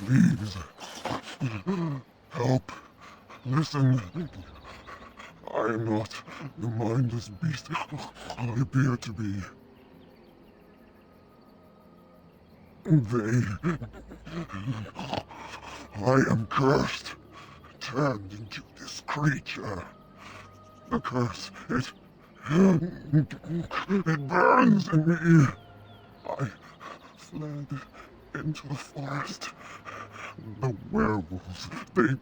Please. Help. Listen. I am not the mindless beast I appear to be. I am cursed, turned into this creature. The curse, it burns in me. I fled into the forest. The werewolves, they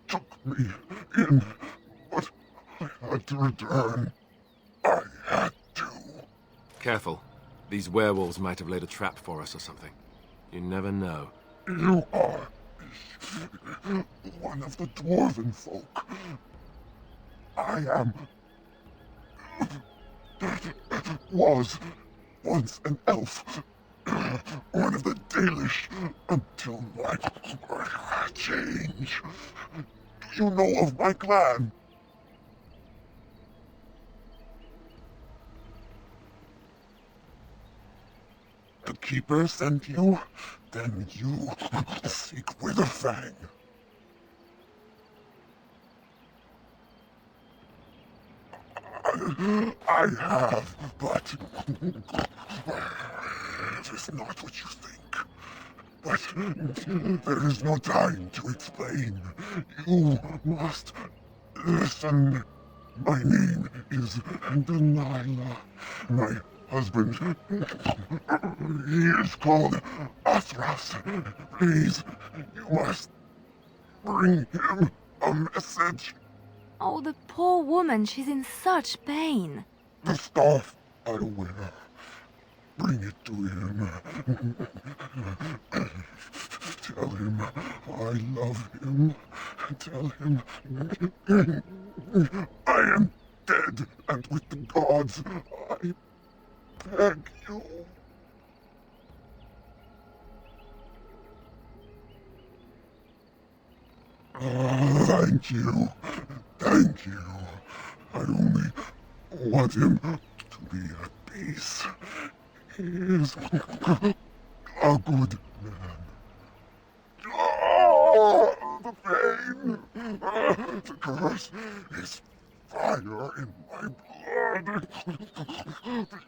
took me in, but I had to return. I had to. Careful. These werewolves might have laid a trap for us or something. You never know. You are one of the dwarven folk. I am... was once an elf. One of the Dalish until my change. Do you know of my clan? The Keeper sent you? Then you seek Witherfang. I have, but it is not what you think. But there is no time to explain. You must listen. My name is Delilah. My husband, he is called Athras. Please, you must bring him a message. Oh, the poor woman, she's in such pain. The staff I wear. Bring it to him. Tell him I love him. Tell him I am dead, and with the gods, I beg you. Thank you. Thank you. I only want him to be at peace. He is a good man. Oh, the pain! The curse is fire in my blood.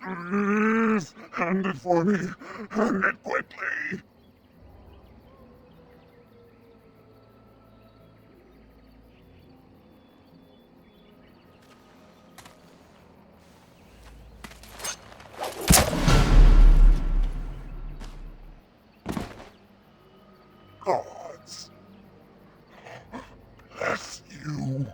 Please, hand it for me. Hand it quickly. Gods, bless you.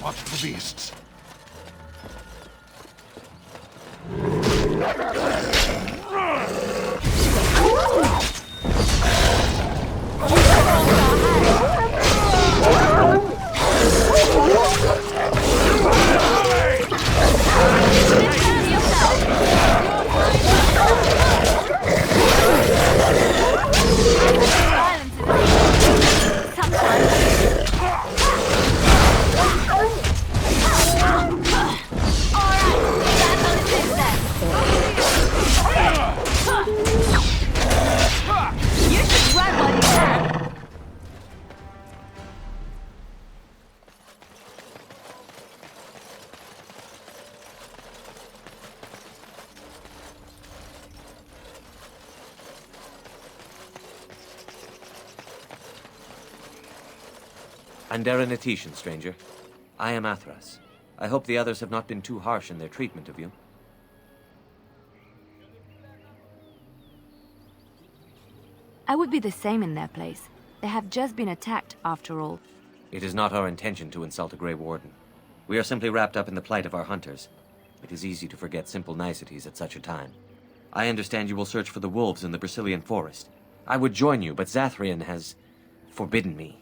Watch the beasts. Anderanetitian, stranger. I am Athras. I hope the others have not been too harsh in their treatment of you. I would be the same in their place. They have just been attacked, after all. It is not our intention to insult a Grey Warden. We are simply wrapped up in the plight of our hunters. It is easy to forget simple niceties at such a time. I understand you will search for the wolves in the Brazilian forest. I would join you, but Zathrian has forbidden me.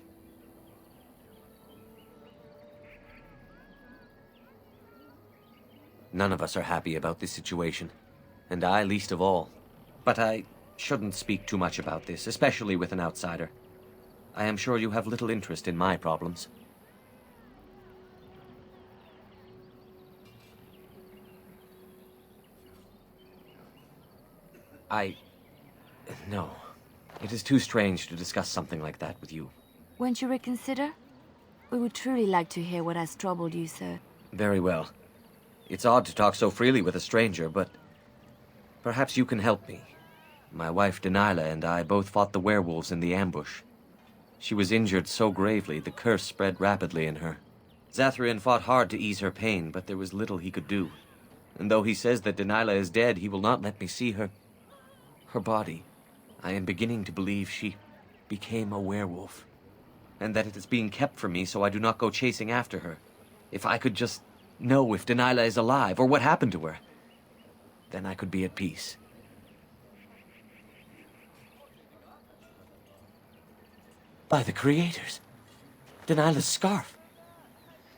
None of us are happy about this situation, and I least of all. But I shouldn't speak too much about this, especially with an outsider. I am sure you have little interest in my problems. No. It is too strange to discuss something like that with you. Won't you reconsider? We would truly like to hear what has troubled you, sir. Very well. It's odd to talk so freely with a stranger, but perhaps you can help me. My wife Delilah and I both fought the werewolves in the ambush. She was injured so gravely, the curse spread rapidly in her. Zathrian fought hard to ease her pain, but there was little he could do. And though he says that Delilah is dead, he will not let me see her body. I am beginning to believe she became a werewolf, and that it is being kept from me so I do not go chasing after her. If I could just know if Delilah is alive, or what happened to her, then I could be at peace. By the creators! Delilah's scarf!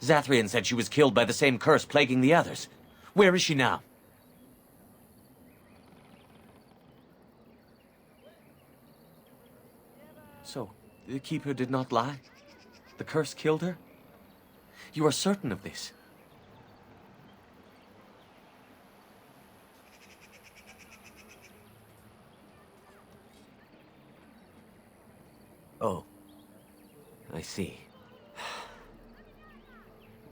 Zathrian said she was killed by the same curse plaguing the others. Where is she now? So, the Keeper did not lie? The curse killed her? You are certain of this? Oh, I see.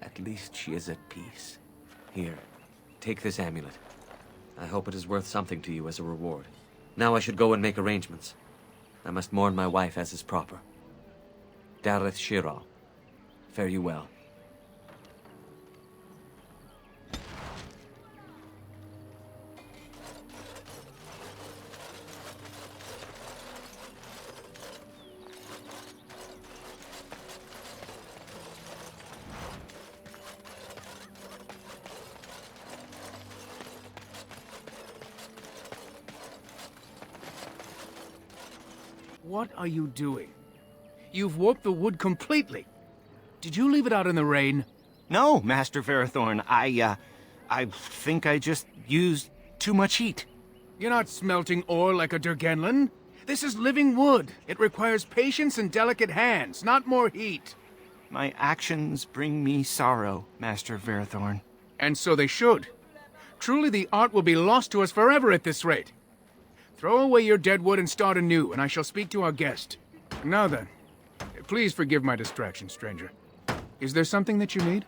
At least she is at peace. Here, take this amulet. I hope it is worth something to you as a reward. Now I should go and make arrangements. I must mourn my wife as is proper. Dareth Shira, fare you well. What are you doing? You've warped the wood completely. Did you leave it out in the rain? No, Master Ferrothorn. I think I just used too much heat. You're not smelting ore like a Durgenlin. This is living wood. It requires patience and delicate hands, not more heat. My actions bring me sorrow, Master Ferrothorn. And so they should. Truly the art will be lost to us forever at this rate. Throw away your dead wood and start anew, and I shall speak to our guest. Now then, please forgive my distraction, stranger. Is there something that you need?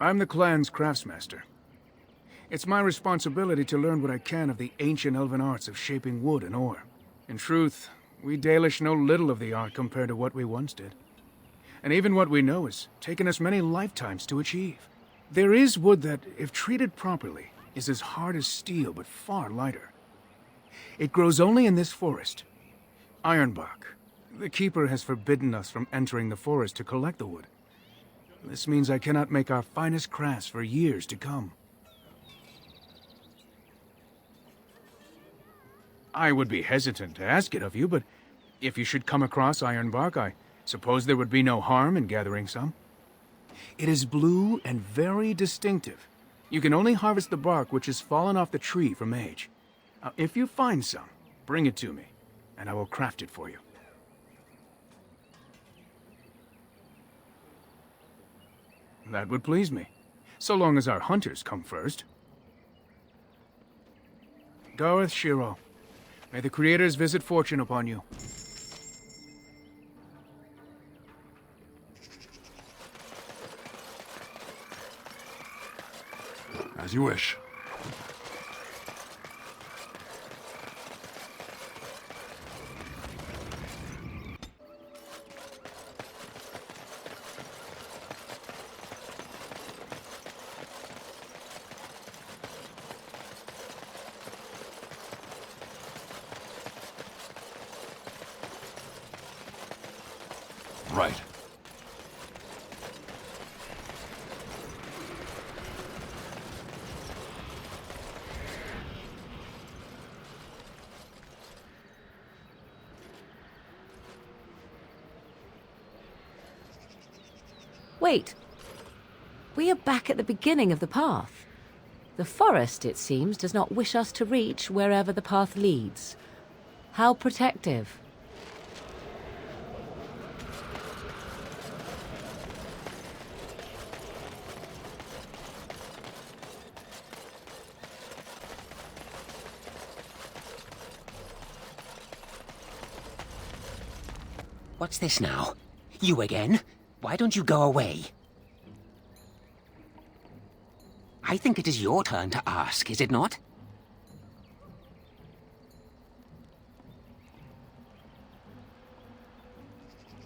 I'm the clan's craftsmaster. It's my responsibility to learn what I can of the ancient elven arts of shaping wood and ore. In truth, we Dalish know little of the art compared to what we once did. And even what we know has taken us many lifetimes to achieve. There is wood that, if treated properly, is as hard as steel, but far lighter. It grows only in this forest. Ironbark. The Keeper has forbidden us from entering the forest to collect the wood. This means I cannot make our finest crafts for years to come. I would be hesitant to ask it of you, but if you should come across ironbark, I suppose there would be no harm in gathering some. It is blue and very distinctive. You can only harvest the bark which has fallen off the tree from age. Now, if you find some, bring it to me, and I will craft it for you. That would please me, so long as our hunters come first. Dareth Shiro, may the Creators visit fortune upon you. As you wish. Right. Wait. We are back at the beginning of the path. The forest, it seems, does not wish us to reach wherever the path leads. How protective. What's this now? You again? Why don't you go away? I think it is your turn to ask, is it not?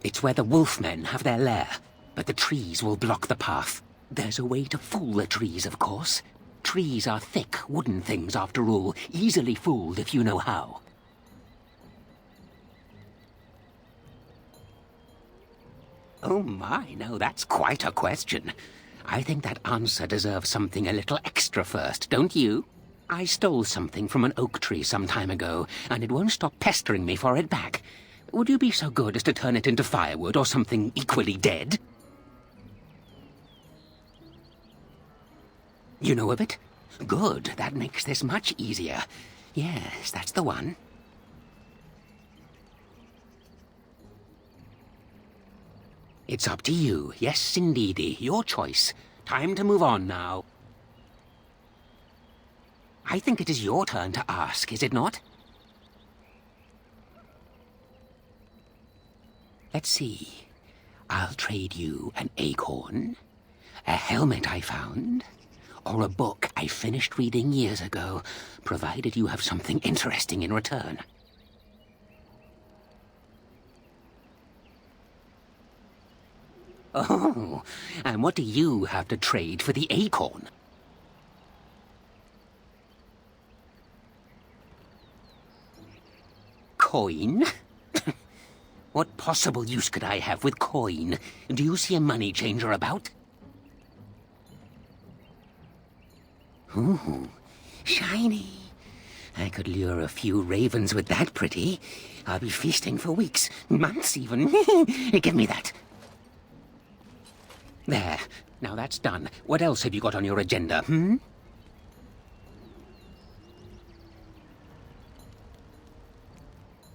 It's where the wolfmen have their lair, but the trees will block the path. There's a way to fool the trees, of course. Trees are thick, wooden things, after all, easily fooled if you know how. Oh my, no, that's quite a question. I think that answer deserves something a little extra first, don't you? I stole something from an oak tree some time ago, and it won't stop pestering me for it back. Would you be so good as to turn it into firewood or something equally dead? You know of it? Good, that makes this much easier. Yes, that's the one. It's up to you. Yes, indeedy. Your choice. Time to move on now. I think it is your turn to ask, is it not? Let's see. I'll trade you an acorn, a helmet I found, or a book I finished reading years ago, provided you have something interesting in return. Oh, and what do you have to trade for the acorn? Coin? What possible use could I have with coin? Do you see a money changer about? Ooh, shiny. I could lure a few ravens with that pretty. I'll be feasting for weeks, months even. Give me that. There. Now that's done. What else have you got on your agenda, hmm?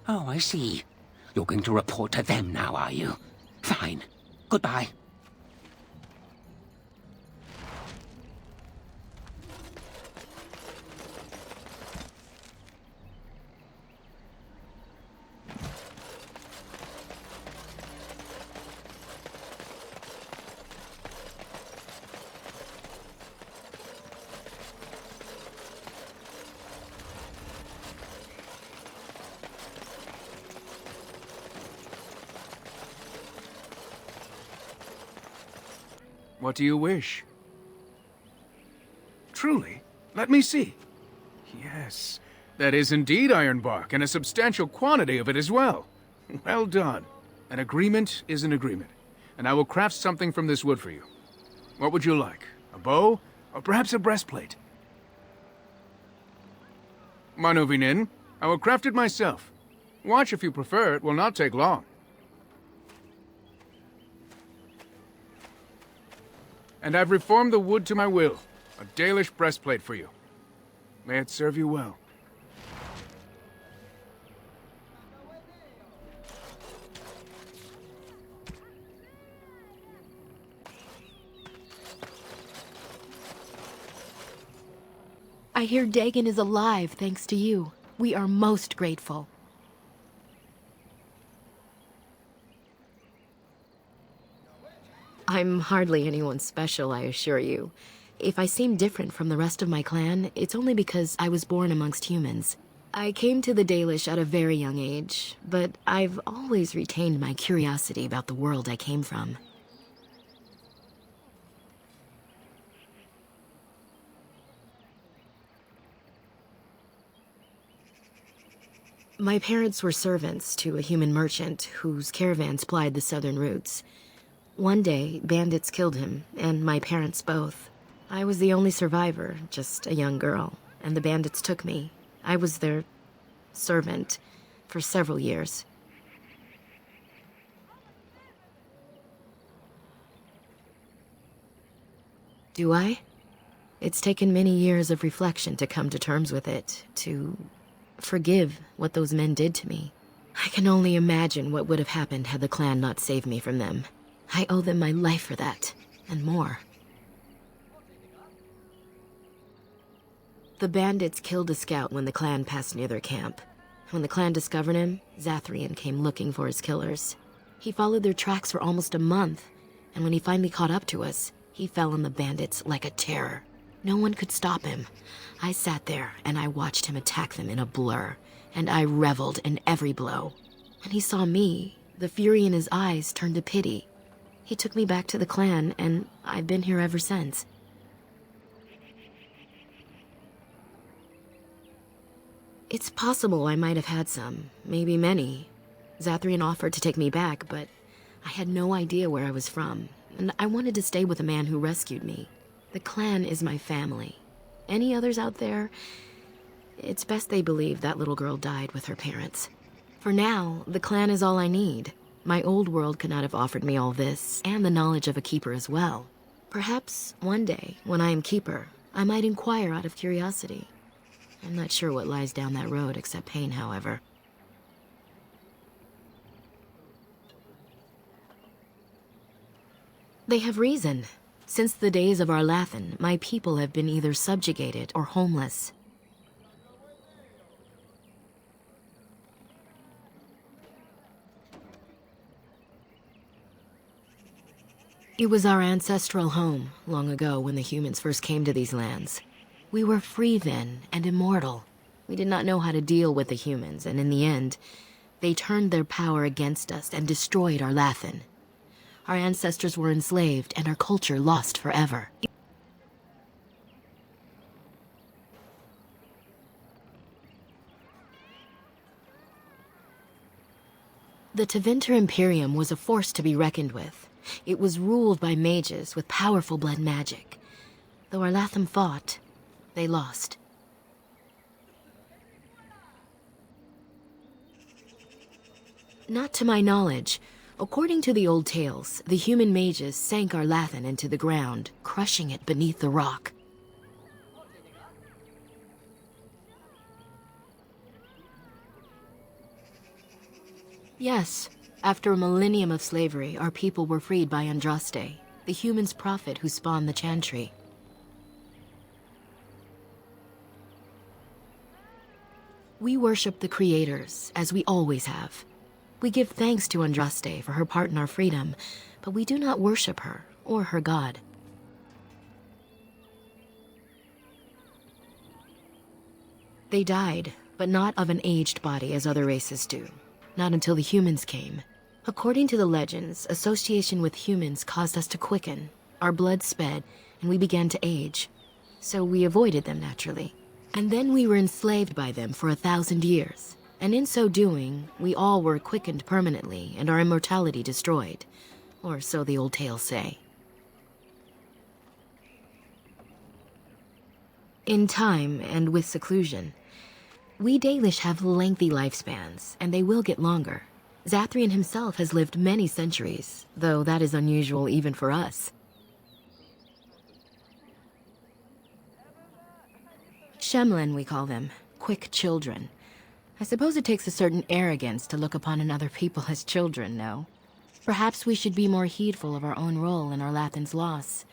Oh, I see. You're going to report to them now, are you? Fine. Goodbye. What do you wish? Truly? Let me see. Yes, that is indeed ironbark, and a substantial quantity of it as well. Well done. An agreement is an agreement, and I will craft something from this wood for you. What would you like? A bow? Or perhaps a breastplate? Manuvinin, I will craft it myself. Watch if you prefer, it will not take long. And I've reformed the wood to my will. A Dalish breastplate for you. May it serve you well. I hear Dagon is alive thanks to you. We are most grateful. I'm hardly anyone special, I assure you. If I seem different from the rest of my clan, it's only because I was born amongst humans. I came to the Dalish at a very young age, but I've always retained my curiosity about the world I came from. My parents were servants to a human merchant whose caravans plied the southern routes. One day, bandits killed him, and my parents both. I was the only survivor, just a young girl, and the bandits took me. I was their servant for several years. Do I? It's taken many years of reflection to come to terms with it, to forgive what those men did to me. I can only imagine what would have happened had the clan not saved me from them. I owe them my life for that, and more. The bandits killed a scout when the clan passed near their camp. When the clan discovered him, Zathrian came looking for his killers. He followed their tracks for almost a month, and when he finally caught up to us, he fell on the bandits like a terror. No one could stop him. I sat there and I watched him attack them in a blur, and I reveled in every blow. When he saw me, the fury in his eyes turned to pity. He took me back to the clan, and I've been here ever since. It's possible I might have had some, maybe many. Zathrian offered to take me back, but I had no idea where I was from, and I wanted to stay with the man who rescued me. The clan is my family. Any others out there? It's best they believe that little girl died with her parents. For now, the clan is all I need. My old world could not have offered me all this, and the knowledge of a keeper as well. Perhaps one day, when I am keeper, I might inquire out of curiosity. I'm not sure what lies down that road except pain, however. They have reason. Since the days of Arlathan, my people have been either subjugated or homeless. It was our ancestral home, long ago when the humans first came to these lands. We were free then, and immortal. We did not know how to deal with the humans, and in the end, they turned their power against us and destroyed Arlathan. Our ancestors were enslaved, and our culture lost forever. The Tevinter Imperium was a force to be reckoned with. It was ruled by mages with powerful blood magic. Though Arlathan fought, they lost. Not to my knowledge. According to the old tales, the human mages sank Arlathan into the ground, crushing it beneath the rock. Yes, after a millennium of slavery, our people were freed by Andraste, the human's prophet who spawned the Chantry. We worship the creators, as we always have. We give thanks to Andraste for her part in our freedom, but we do not worship her or her god. They died, but not of an aged body as other races do. Not until the humans came. According to the legends, association with humans caused us to quicken. Our blood sped, and we began to age. So we avoided them naturally. And then we were enslaved by them for 1,000 years. And in so doing, we all were quickened permanently and our immortality destroyed. Or so the old tales say. In time, and with seclusion, we Dalish have lengthy lifespans, and they will get longer. Zathrian himself has lived many centuries, though that is unusual even for us. Shemlin, we call them. Quick children. I suppose it takes a certain arrogance to look upon another people as children, no? Perhaps we should be more heedful of our own role in Arlathan's loss.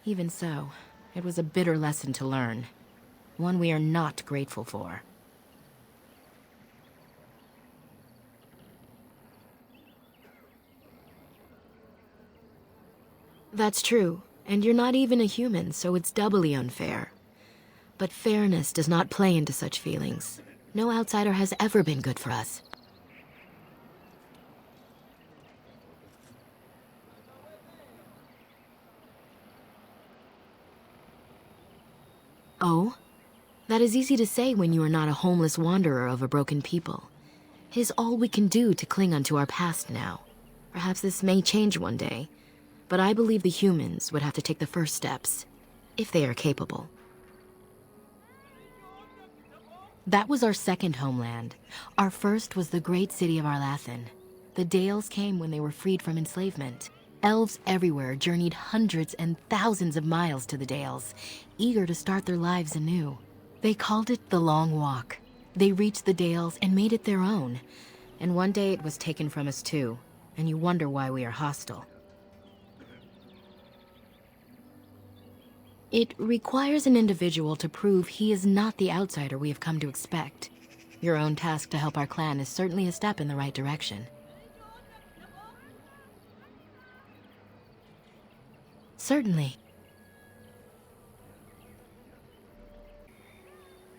Even so, it was a bitter lesson to learn. One we are not grateful for. That's true, and you're not even a human, so it's doubly unfair. But fairness does not play into such feelings. No outsider has ever been good for us. Oh? That is easy to say when you are not a homeless wanderer of a broken people. 'Tis all we can do to cling unto our past now. Perhaps this may change one day, but I believe the humans would have to take the first steps, if they are capable. That was our second homeland. Our first was the great city of Arlathan. The Dales came when they were freed from enslavement. Elves everywhere journeyed hundreds and thousands of miles to the Dales, eager to start their lives anew. They called it the Long Walk. They reached the Dales and made it their own. And one day it was taken from us too, and you wonder why we are hostile. It requires an individual to prove he is not the outsider we have come to expect. Your own task to help our clan is certainly a step in the right direction. Certainly.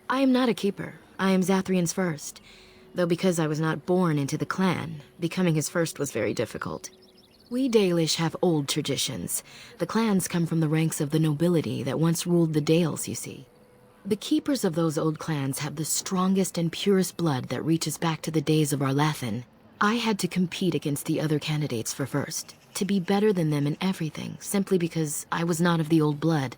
I am not a keeper. I am Zathrian's first. Though because I was not born into the clan, becoming his first was very difficult. We Dalish have old traditions. The clans come from the ranks of the nobility that once ruled the Dales, you see. The keepers of those old clans have the strongest and purest blood that reaches back to the days of Arlathan. I had to compete against the other candidates for first, to be better than them in everything, simply because I was not of the old blood.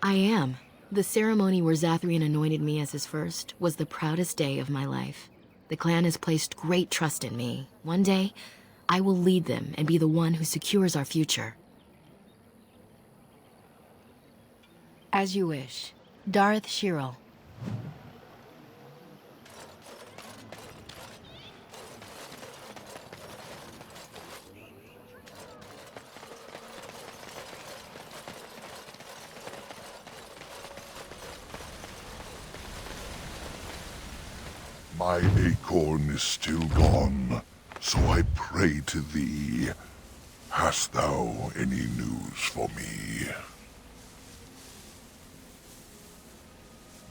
I am. The ceremony where Zathrian anointed me as his first was the proudest day of my life. The clan has placed great trust in me. One day, I will lead them and be the one who secures our future. As you wish. Darth Shirel. My acorn is still gone, so I pray to thee. Hast thou any news for me?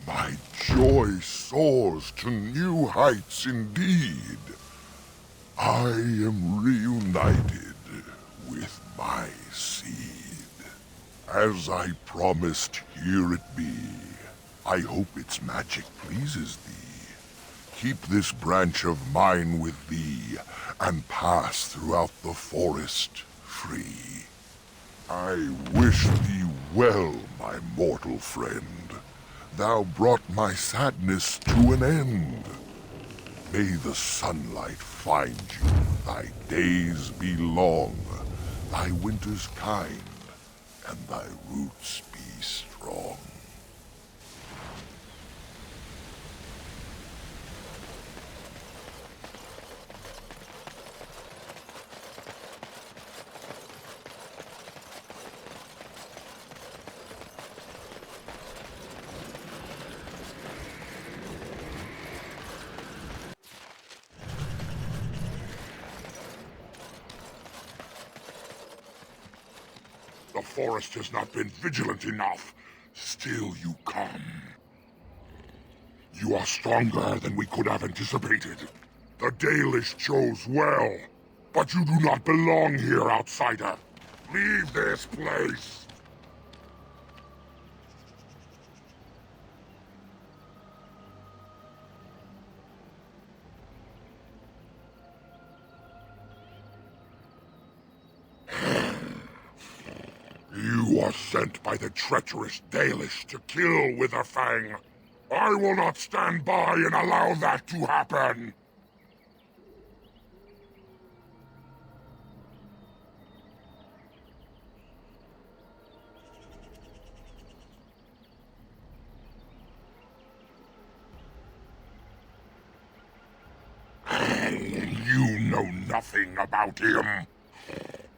My joy soars to new heights indeed. I am reunited with my seed. As I promised, here it be. I hope its magic pleases thee. Keep this branch of mine with thee, and pass throughout the forest free. I wish thee well, my mortal friend. Thou brought my sadness to an end. May the sunlight find you, thy days be long, thy winters kind, and thy roots be strong. The forest has not been vigilant enough. Still you come. You are stronger than we could have anticipated. The Dalish chose well, but you do not belong here, outsider. Leave this place. You are sent by the treacherous Dalish to kill Witherfang. I will not stand by and allow that to happen. You know nothing about him.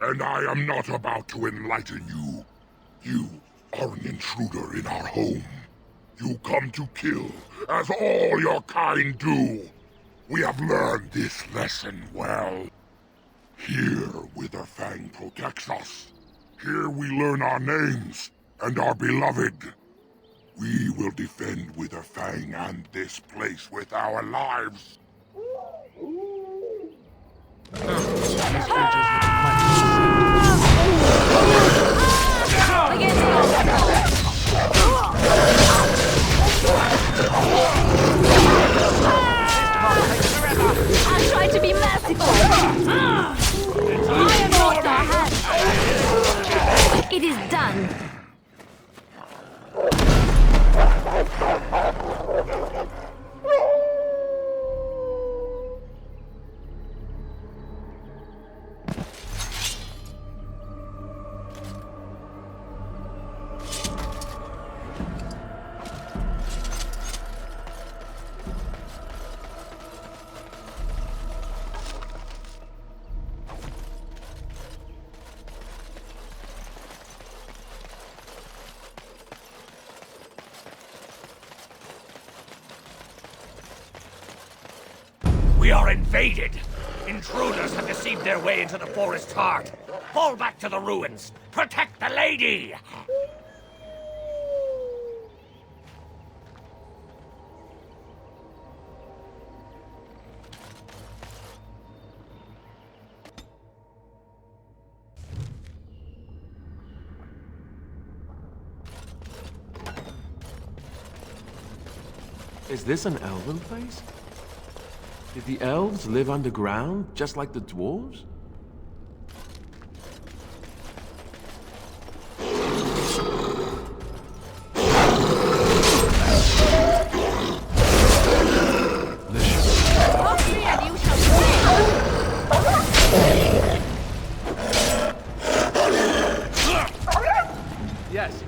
And I am not about to enlighten you. You are an intruder in our home. You come to kill, as all your kind do. We have learned this lesson well. Here, Witherfang protects us. Here we learn our names, and are beloved. We will defend Witherfang and this place with our lives. These creatures look We are invaded! Intruders have deceived their way into the forest's heart. Fall back to the ruins! Protect the lady! Is this an elven place? Did the elves live underground, just like the dwarves? Yes.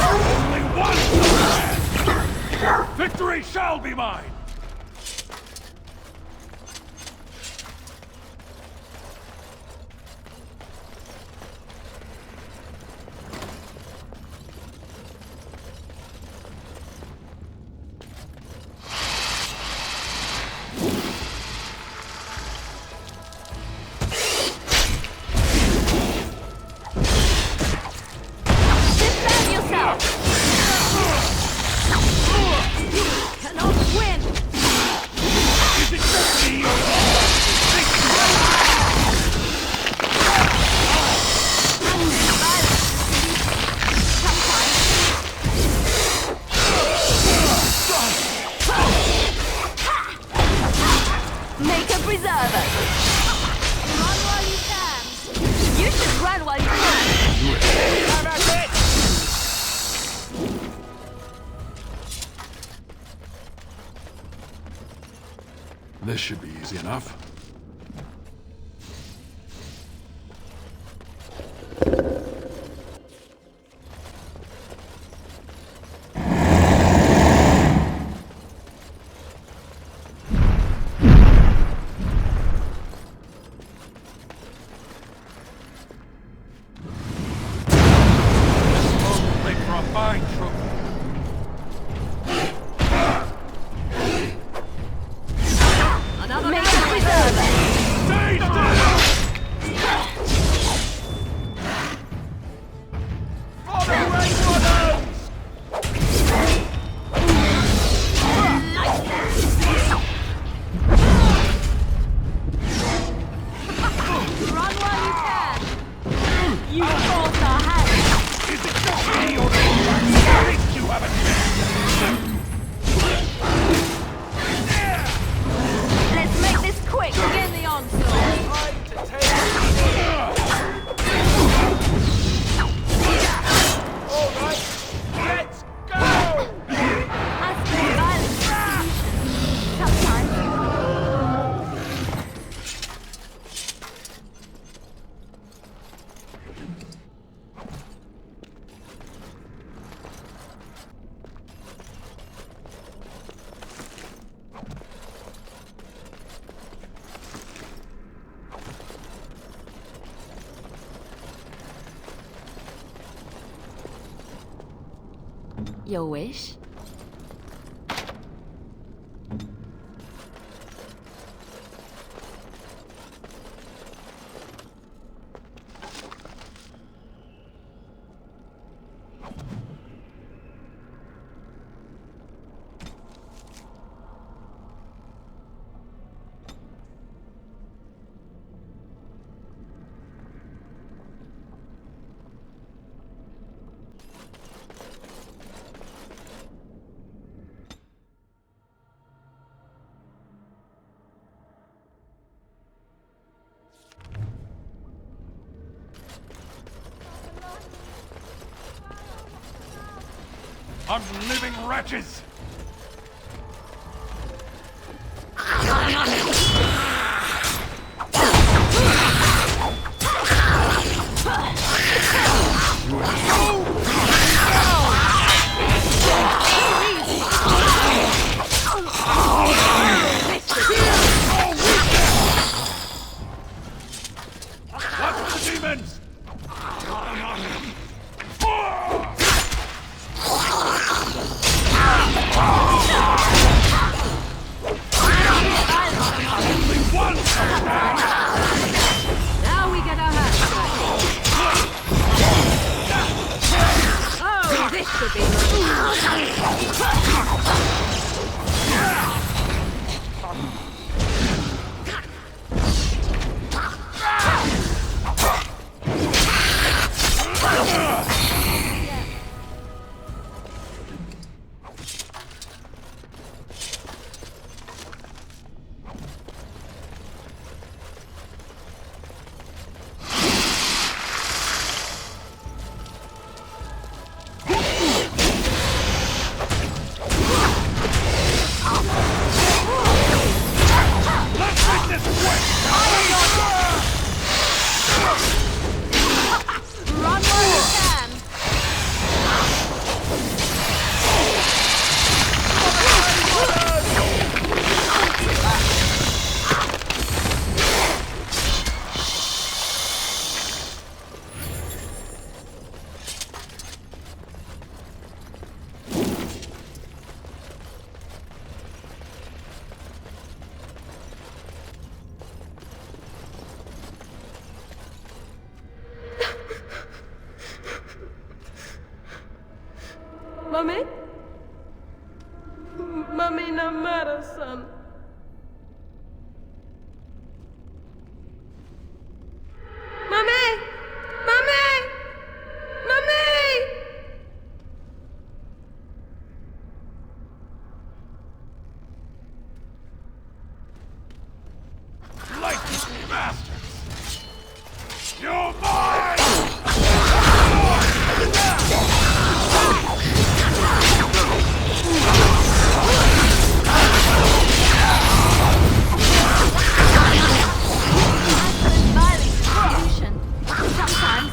Only one! Victory shall be mine! This should be easy enough. Make for a fine troop. Your wish? Unliving wretches! What's the demons? Mummy? Mummy no matter, son. Mummy! Mummy! Mummy! Lightning bastards! You're mine!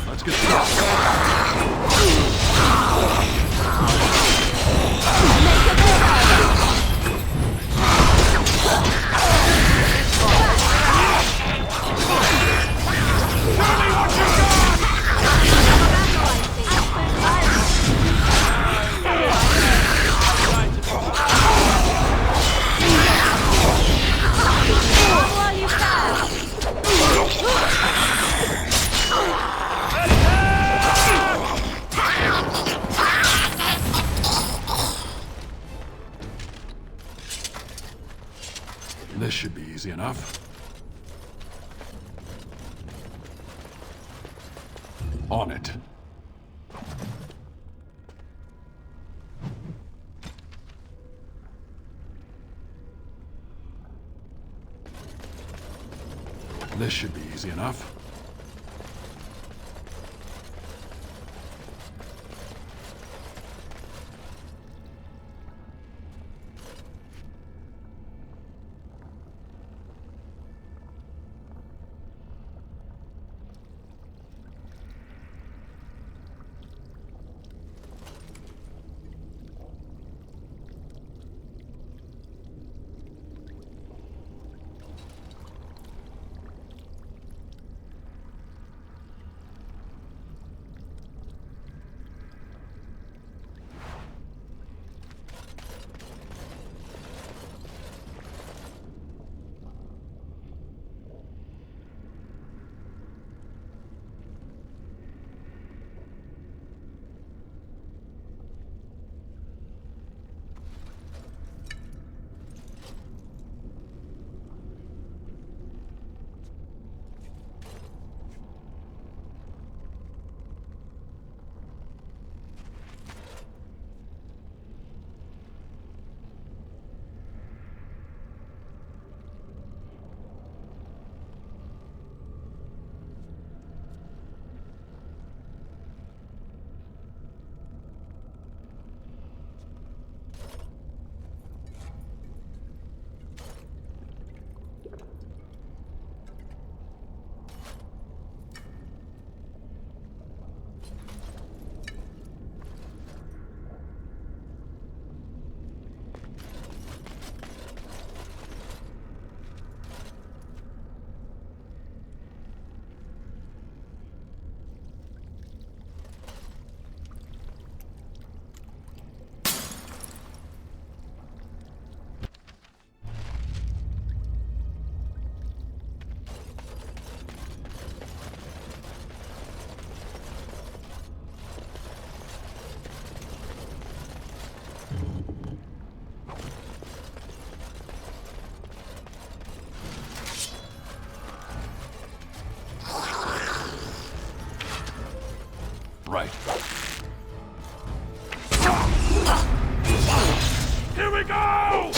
Let's get started. This should be easy enough. On it. This should be easy enough. Right. Here we go!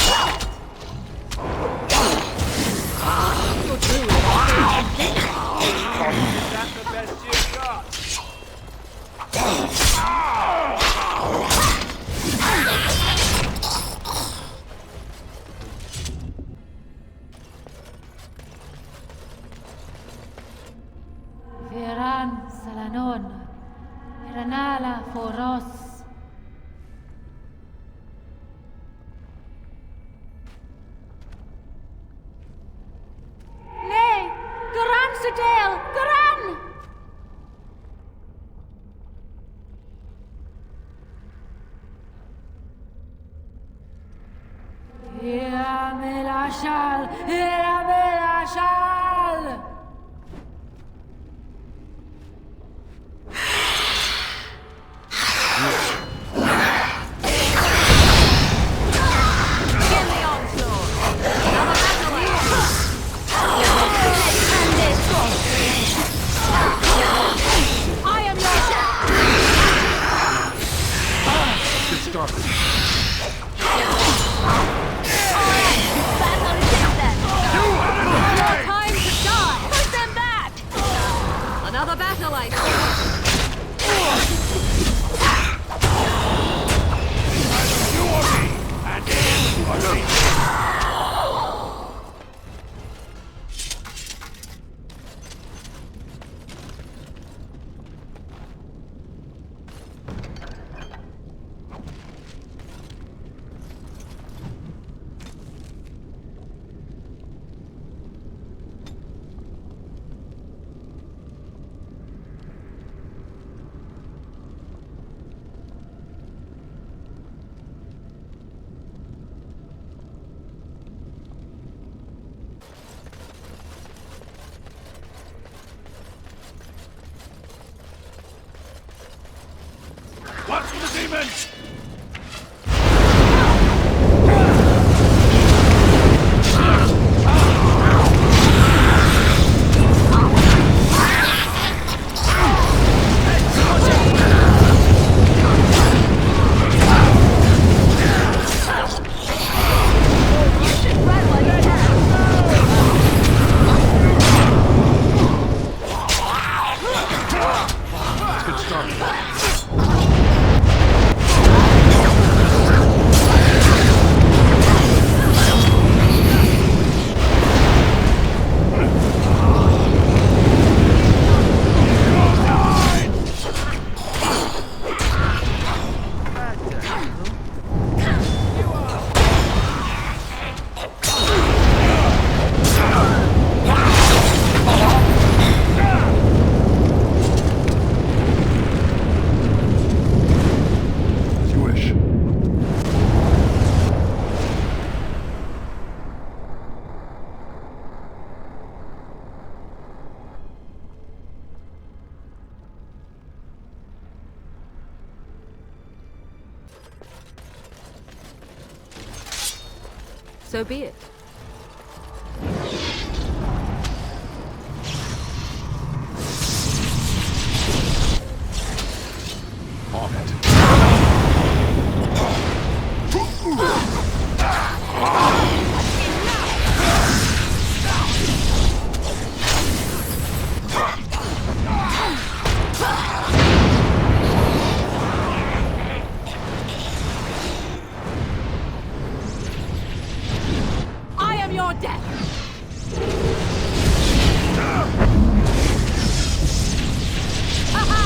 That's the best you've got. Veran Salanon, Iranala Foros. Nay, Garan Sudale, Garan! Iramel Ashal, Iramel Ashal! demon! So be it. On it. I am your death! Ha-ha!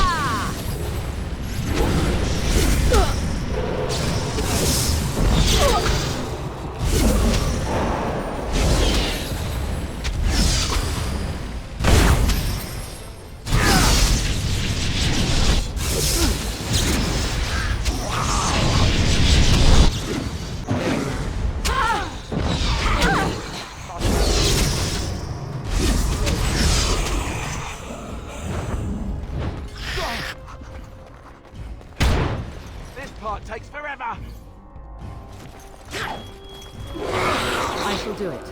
This part takes forever! I shall do it.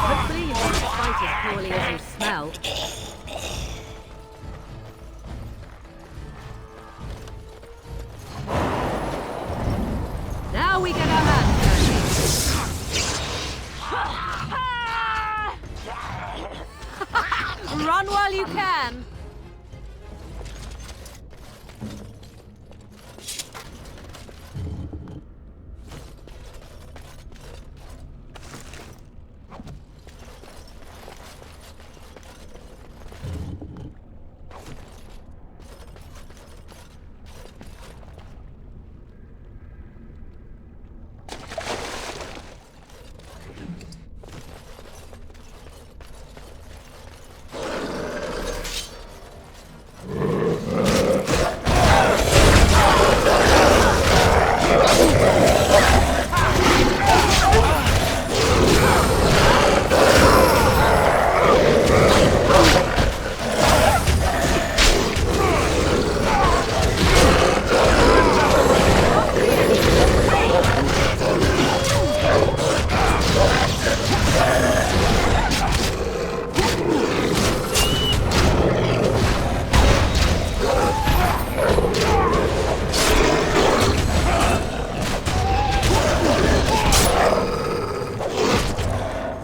Hopefully you won't fight as poorly as you smell. Now we get our hands dirty. Run while you can.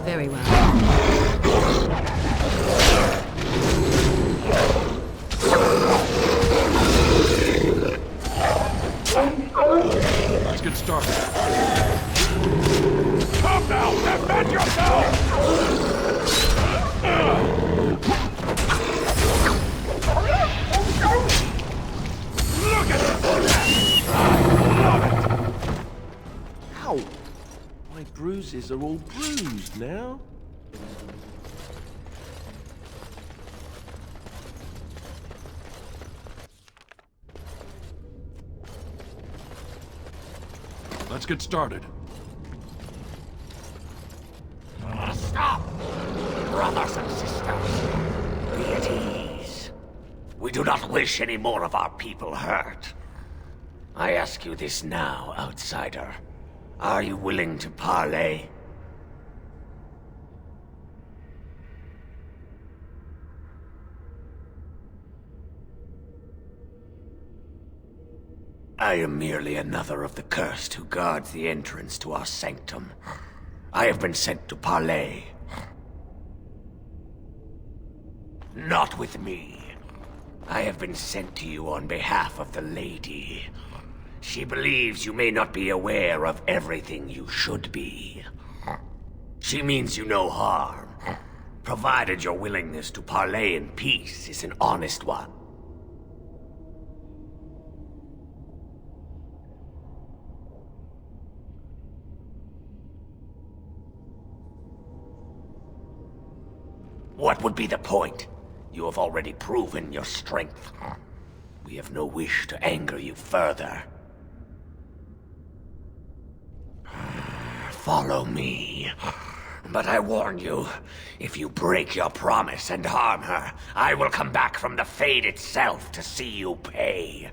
Very well. Let's get started. Come now! Defend yourself! Look at this! Love it! Ow! My bruises are all bruised now. Let's get started. Stop! Brothers and sisters, be at ease. We do not wish any more of our people hurt. I ask you this now, outsider. Are you willing to parley? I am merely another of the cursed who guards the entrance to our sanctum. I have been sent to parley. Not with me. I have been sent to you on behalf of the lady. She believes you may not be aware of everything you should be. She means you no harm, provided your willingness to parley in peace is an honest one. What would be the point? You have already proven your strength. We have no wish to anger you further. Follow me. But I warn you, if you break your promise and harm her, I will come back from the Fade itself to see you pay.